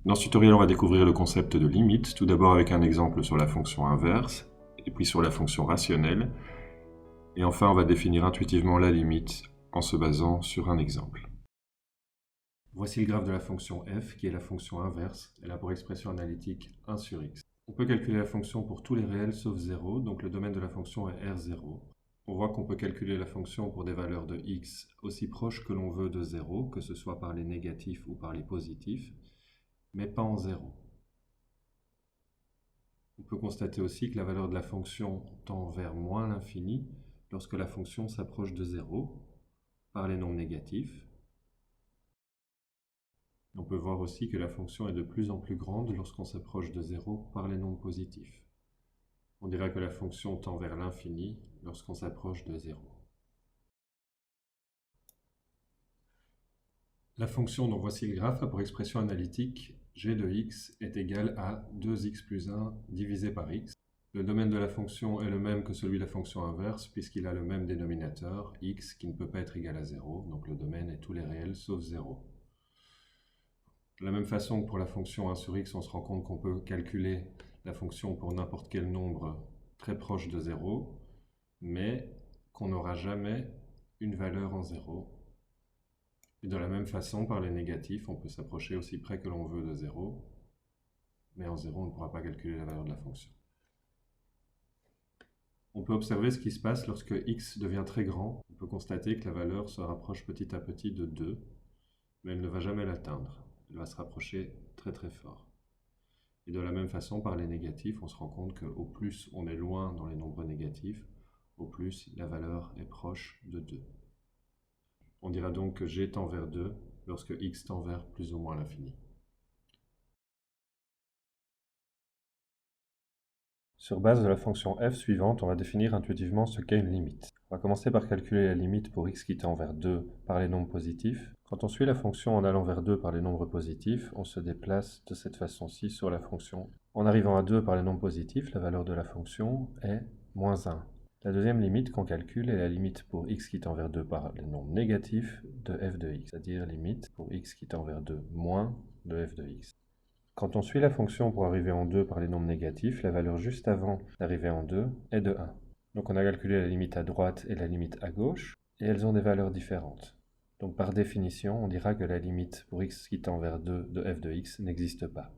Dans ce tutoriel, on va découvrir le concept de limite, tout d'abord avec un exemple sur la fonction inverse, et puis sur la fonction rationnelle, et enfin on va définir intuitivement la limite en se basant sur un exemple. Voici le graphe de la fonction f, qui est la fonction inverse. Elle a pour expression analytique 1 sur x. On peut calculer la fonction pour tous les réels sauf 0, donc le domaine de la fonction est R0. On voit qu'on peut calculer la fonction pour des valeurs de x aussi proches que l'on veut de 0, que ce soit par les négatifs ou par les positifs, mais pas en 0. On peut constater aussi que la valeur de la fonction tend vers moins l'infini lorsque la fonction s'approche de 0 par les nombres négatifs. On peut voir aussi que la fonction est de plus en plus grande lorsqu'on s'approche de 0 par les nombres positifs. On dira que la fonction tend vers l'infini lorsqu'on s'approche de 0. La fonction dont voici le graphe a pour expression analytique g de x est égal à 2x plus 1 divisé par x. Le domaine de la fonction est le même que celui de la fonction inverse puisqu'il a le même dénominateur, x, qui ne peut pas être égal à 0, donc le domaine est tous les réels sauf 0. De la même façon que pour la fonction 1 sur x, on se rend compte qu'on peut calculer la fonction pour n'importe quel nombre très proche de 0, mais qu'on n'aura jamais une valeur en 0. Et de la même façon, par les négatifs, on peut s'approcher aussi près que l'on veut de 0, mais en 0, on ne pourra pas calculer la valeur de la fonction. On peut observer ce qui se passe lorsque x devient très grand. On peut constater que la valeur se rapproche petit à petit de 2, mais elle ne va jamais l'atteindre. Elle va se rapprocher très très fort. Et de la même façon, par les négatifs, on se rend compte qu'au plus on est loin dans les nombres négatifs, au plus la valeur est proche de 2. On dira donc que g tend vers 2 lorsque x tend vers plus ou moins l'infini. Sur base de la fonction f suivante, on va définir intuitivement ce qu'est une limite. On va commencer par calculer la limite pour x qui tend vers 2 par les nombres positifs. Quand on suit la fonction en allant vers 2 par les nombres positifs, on se déplace de cette façon-ci sur la fonction. En arrivant à 2 par les nombres positifs, la valeur de la fonction est moins 1. La deuxième limite qu'on calcule est la limite pour x qui tend vers 2 par les nombres négatifs de f de x, c'est-à-dire limite pour x qui tend vers 2 moins de f de x. Quand on suit la fonction pour arriver en 2 par les nombres négatifs, la valeur juste avant d'arriver en 2 est de 1. Donc on a calculé la limite à droite et la limite à gauche, et elles ont des valeurs différentes. Donc par définition, on dira que la limite pour x qui tend vers 2 de f de x n'existe pas.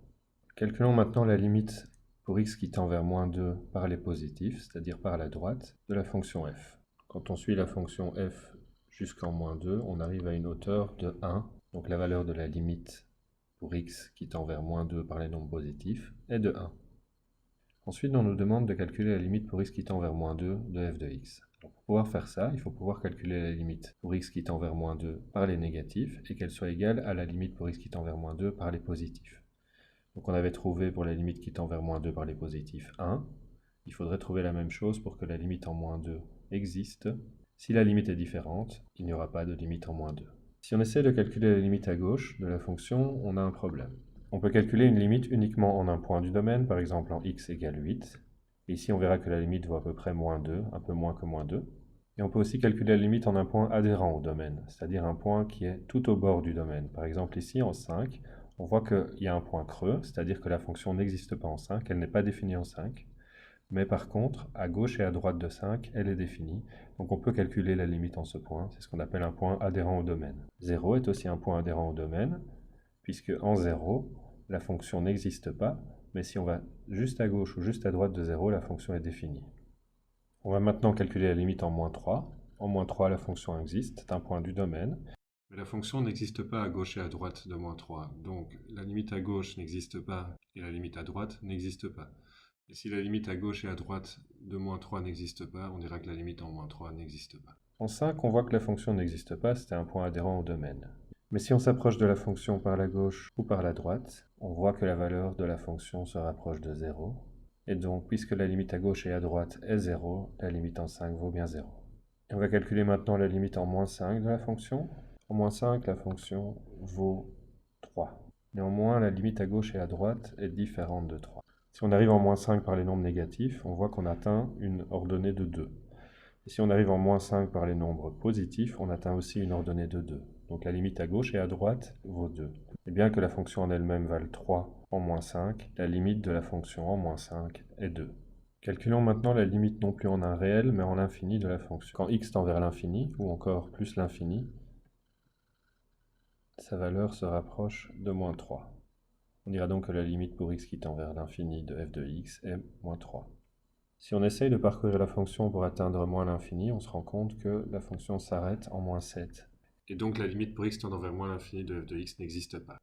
Calculons maintenant la limite pour x qui tend vers moins 2 par les positifs, c'est-à-dire par la droite, de la fonction f. Quand on suit la fonction f jusqu'en moins 2, on arrive à une hauteur de 1, donc la valeur de la limite pour x qui tend vers moins 2 par les nombres positifs est de 1. Ensuite, on nous demande de calculer la limite pour x qui tend vers moins 2 de f de x. Donc, pour pouvoir faire ça, il faut pouvoir calculer la limite pour x qui tend vers moins 2 par les négatifs et qu'elle soit égale à la limite pour x qui tend vers moins 2 par les positifs. Donc on avait trouvé pour la limite qui tend vers moins 2 par les positifs 1. Il faudrait trouver la même chose pour que la limite en moins 2 existe. Si la limite est différente, il n'y aura pas de limite en moins 2. Si on essaie de calculer la limite à gauche de la fonction, on a un problème. On peut calculer une limite uniquement en un point du domaine, par exemple en x égale 8. Et ici, on verra que la limite vaut à peu près moins 2, un peu moins que moins 2. Et on peut aussi calculer la limite en un point adhérent au domaine, c'est-à-dire un point qui est tout au bord du domaine. Par exemple ici, en 5, on voit qu'il y a un point creux, c'est-à-dire que la fonction n'existe pas en 5, elle n'est pas définie en 5. Mais par contre, à gauche et à droite de 5, elle est définie. Donc on peut calculer la limite en ce point. C'est ce qu'on appelle un point adhérent au domaine. 0 est aussi un point adhérent au domaine, puisque en 0, la fonction n'existe pas, mais si on va juste à gauche ou juste à droite de 0, la fonction est définie. On va maintenant calculer la limite en moins 3. En moins 3, la fonction existe, c'est un point du domaine. Mais la fonction n'existe pas à gauche et à droite de moins 3. Donc la limite à gauche n'existe pas et la limite à droite n'existe pas. Et si la limite à gauche et à droite de moins 3 n'existe pas, on dira que la limite en moins 3 n'existe pas. En 5, on voit que la fonction n'existe pas, c'était un point adhérent au domaine. Mais si on s'approche de la fonction par la gauche ou par la droite, on voit que la valeur de la fonction se rapproche de 0. Et donc, puisque la limite à gauche et à droite est 0, la limite en 5 vaut bien 0. Et on va calculer maintenant la limite en moins 5 de la fonction. En moins 5, la fonction vaut 3. Néanmoins, la limite à gauche et à droite est différente de 3. Si on arrive en moins 5 par les nombres négatifs, on voit qu'on atteint une ordonnée de 2. Et si on arrive en moins 5 par les nombres positifs, on atteint aussi une ordonnée de 2. Donc la limite à gauche et à droite vaut 2. Et bien que la fonction en elle-même vale 3 en moins 5, la limite de la fonction en moins 5 est 2. Calculons maintenant la limite non plus en un réel, mais en l'infini de la fonction. Quand x tend vers l'infini, ou encore plus l'infini, sa valeur se rapproche de moins 3. On dira donc que la limite pour x qui tend vers l'infini de f de x est moins 3. Si on essaye de parcourir la fonction pour atteindre moins l'infini, on se rend compte que la fonction s'arrête en moins 7. Et donc la limite pour x tendant vers moins l'infini de f de x n'existe pas.